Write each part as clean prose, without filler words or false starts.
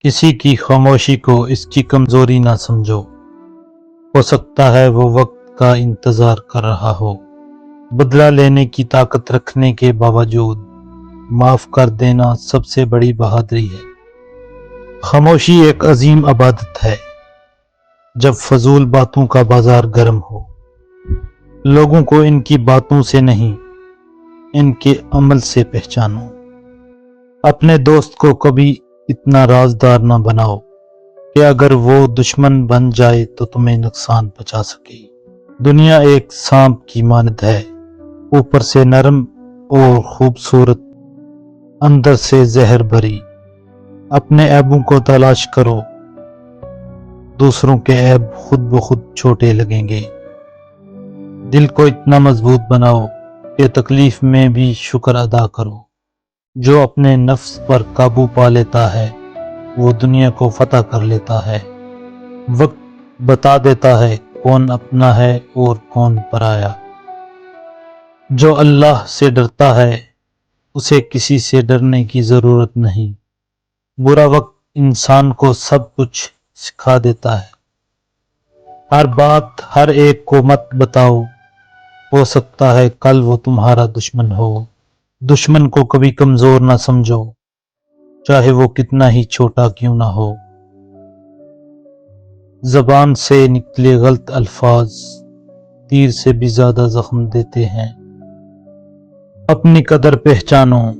کسی کی خاموشی کو اس کی کمزوری نہ سمجھو، ہو سکتا ہے وہ وقت کا انتظار کر رہا ہو۔ بدلہ لینے کی طاقت رکھنے کے باوجود معاف کر دینا سب سے بڑی بہادری ہے۔ خاموشی ایک عظیم عبادت ہے۔ جب فضول باتوں کا بازار گرم ہو، لوگوں کو ان کی باتوں سے نہیں، ان کے عمل سے پہچانو۔ اپنے دوست کو کبھی اتنا رازدار نہ بناؤ کہ اگر وہ دشمن بن جائے تو تمہیں نقصان پہنچا سکے۔ دنیا ایک سانپ کی مانند ہے، اوپر سے نرم اور خوبصورت، اندر سے زہر بھری۔ اپنے عیبوں کو تلاش کرو، دوسروں کے عیب خود بخود چھوٹے لگیں گے۔ دل کو اتنا مضبوط بناؤ کہ تکلیف میں بھی شکر ادا کرو۔ جو اپنے نفس پر قابو پا لیتا ہے وہ دنیا کو فتح کر لیتا ہے۔ وقت بتا دیتا ہے کون اپنا ہے اور کون پرایا۔ جو اللہ سے ڈرتا ہے اسے کسی سے ڈرنے کی ضرورت نہیں۔ برا وقت انسان کو سب کچھ سکھا دیتا ہے۔ ہر بات ہر ایک کو مت بتاؤ، ہو سکتا ہے کل وہ تمہارا دشمن ہو۔ دشمن کو کبھی کمزور نہ سمجھو، چاہے وہ کتنا ہی چھوٹا کیوں نہ ہو۔ زبان سے نکلے غلط الفاظ تیر سے بھی زیادہ زخم دیتے ہیں۔ اپنی قدر پہچانو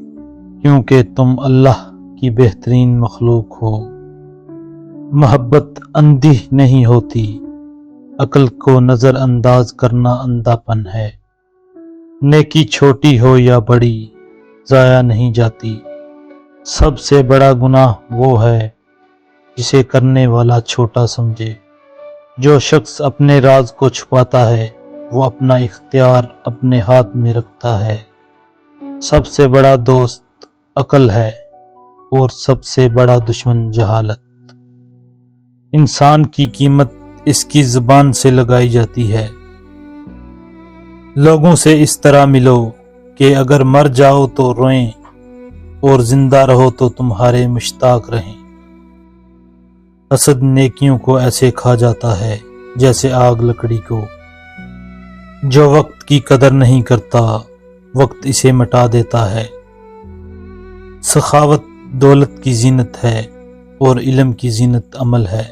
کیونکہ تم اللہ کی بہترین مخلوق ہو۔ محبت اندھی نہیں ہوتی، عقل کو نظر انداز کرنا اندھا پن ہے۔ نیکی چھوٹی ہو یا بڑی ضائع نہیں جاتی۔ سب سے بڑا گناہ وہ ہے جسے کرنے والا چھوٹا سمجھے۔ جو شخص اپنے راز کو چھپاتا ہے وہ اپنا اختیار اپنے ہاتھ میں رکھتا ہے۔ سب سے بڑا دوست عقل ہے اور سب سے بڑا دشمن جہالت۔ انسان کی قیمت اس کی زبان سے لگائی جاتی ہے۔ لوگوں سے اس طرح ملو کہ اگر مر جاؤ تو روئیں اور زندہ رہو تو تمہارے مشتاق رہیں۔ حسد نیکیوں کو ایسے کھا جاتا ہے جیسے آگ لکڑی کو۔ جو وقت کی قدر نہیں کرتا وقت اسے مٹا دیتا ہے۔ سخاوت دولت کی زینت ہے اور علم کی زینت عمل ہے۔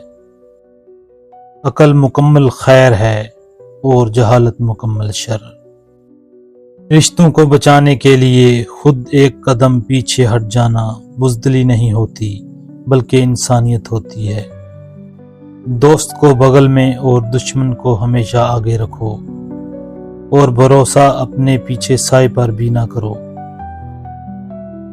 عقل مکمل خیر ہے اور جہالت مکمل شر۔ رشتوں کو بچانے کے لیے خود ایک قدم پیچھے ہٹ جانا بزدلی نہیں ہوتی بلکہ انسانیت ہوتی ہے۔ دوست کو بغل میں اور دشمن کو ہمیشہ آگے رکھو، اور بھروسہ اپنے پیچھے سائے پر بھی نہ کرو۔